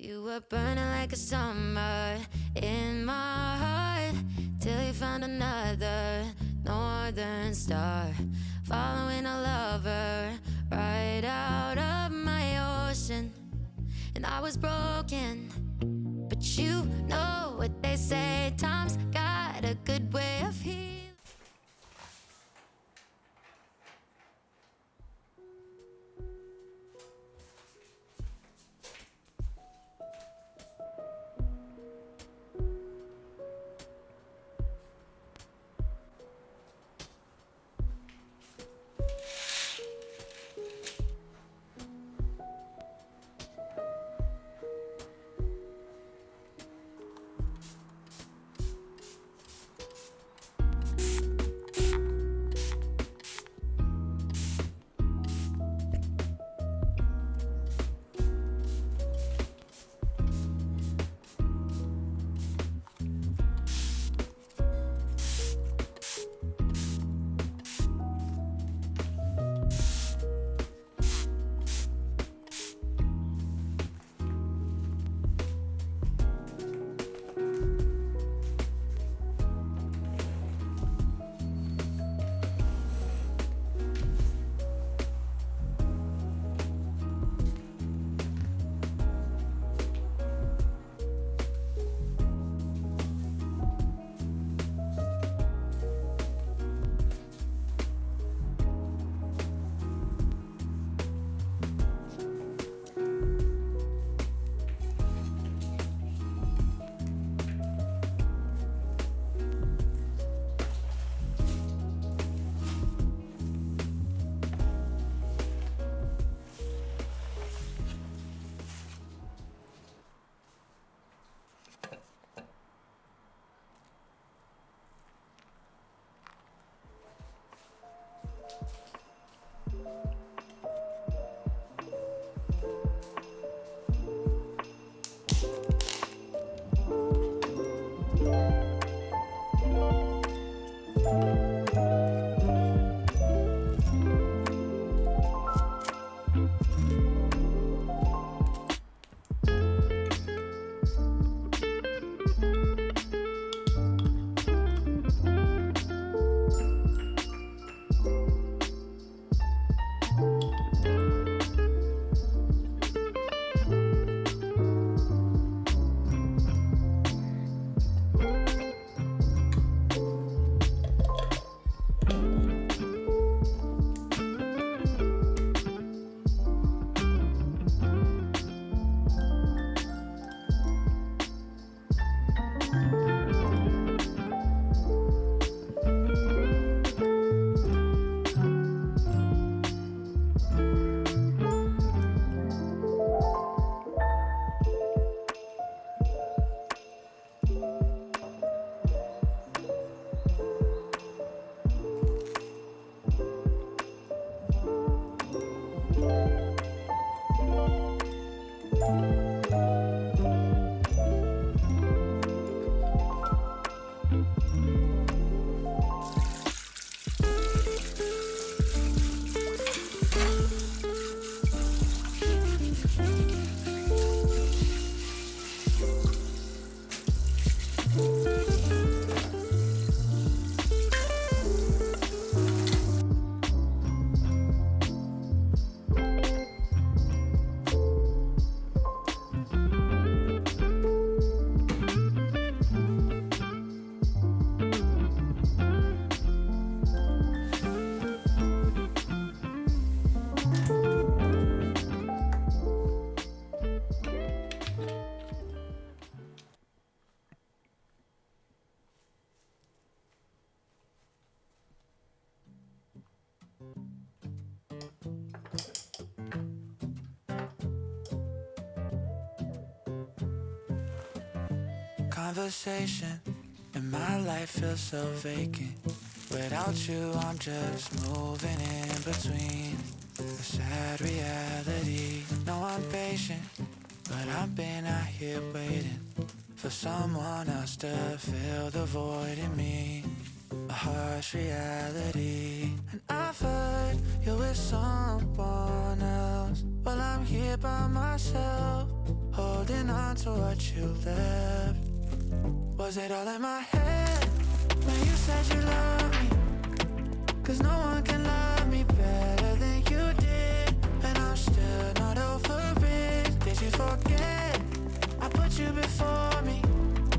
You were burning like a summer in my heart till you found another northern star, following a lover right out of my ocean. And I was broken, but you know what they say, time's got a good way of healing. Conversation and my life feels so vacant. Without you, I'm just moving in between the sad reality. No, I'm patient, but I've been out here waiting for someone else to fill the void in me. A harsh reality. And I've heard you're with someone else. Well, I'm here by myself. holding on to what you left. Was it all in my head when you said you loved me? 'Cause no one can love me better than you did, and I'm still not over it. Did you forget I put you before me?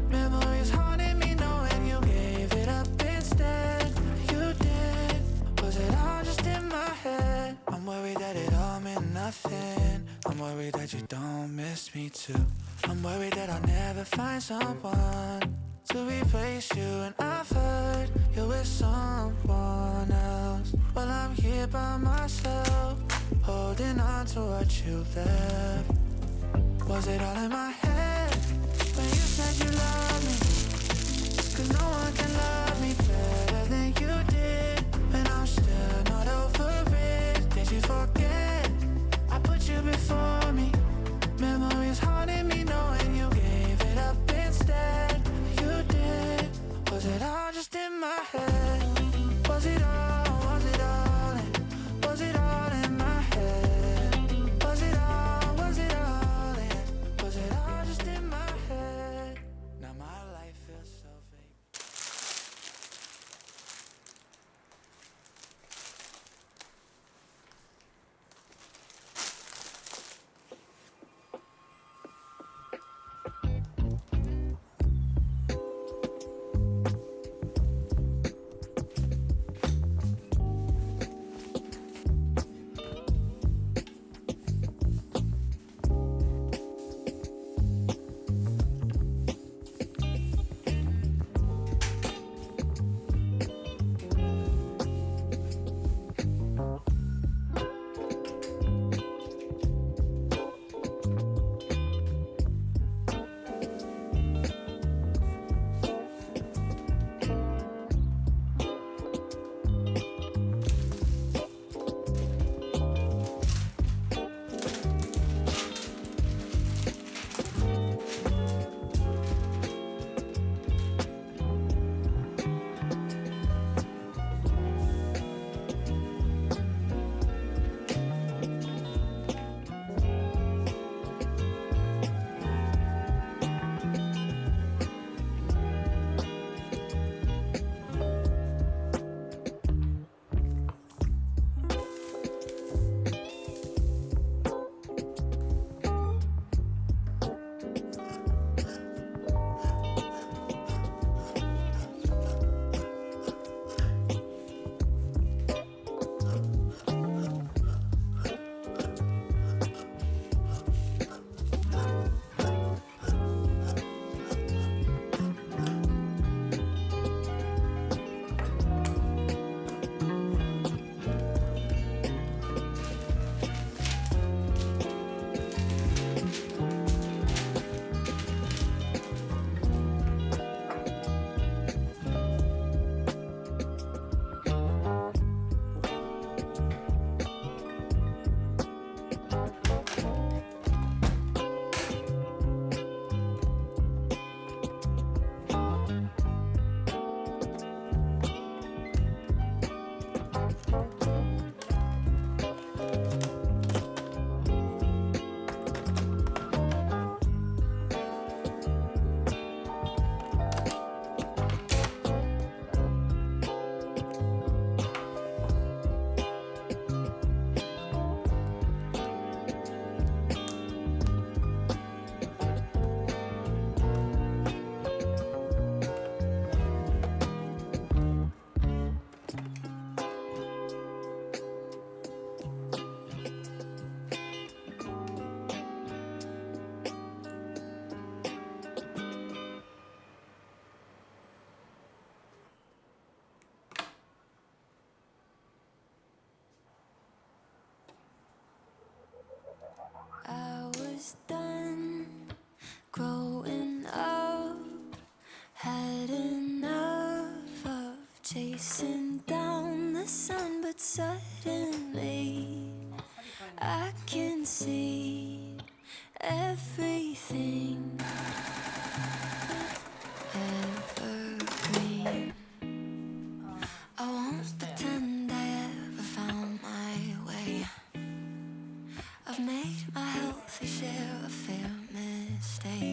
Memories haunting me knowing you gave it up instead. You did. Was it all just in my head? I'm worried that it all meant nothing. I'm worried that you don't miss me too. I'm worried that I'll never find someone to replace you, and I've heard you're with someone else. Well, I'm here by myself, holding on to what you left. Was it all in my head when you said you love me? 'Cause no one can love me better than you did, and I'm still not over it. Did you forget I put you before me? Memories haunting me knowing you gave it up instead. You did. Was it all just in my head? Was it all, was it all in, was it all in my head? Was it all, was it all in, was it all just in my head? Now my life feels so fake.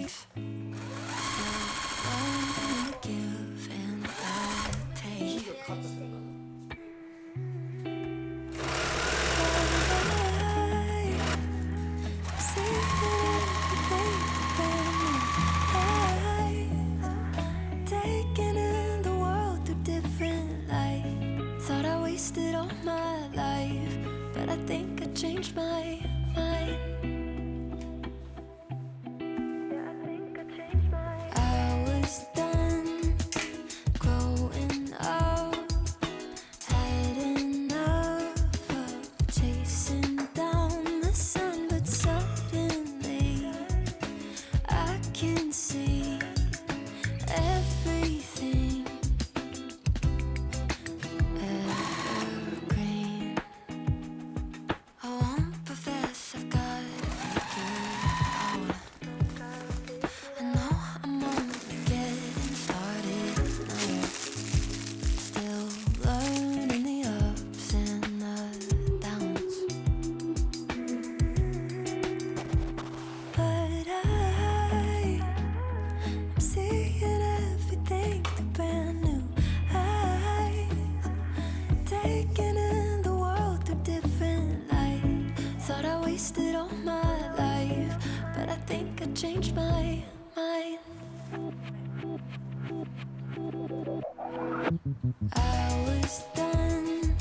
mistakes. Still learning to give and take. I'm seeing everything brand new. Taking in the world through different light. Thought I wasted all my life, but I think I changed my mind. I was done growing up, had enough of chasing down the sun, but suddenly I can see everything evergreen. I won't profess I've got it figured out. I know I'm only getting started now. Still learning the ups and the downs. But I'm seeing everything through brand new eyes. Taking in the world through different light. Thought I wasted all my life, but I think I changed my mind. I was done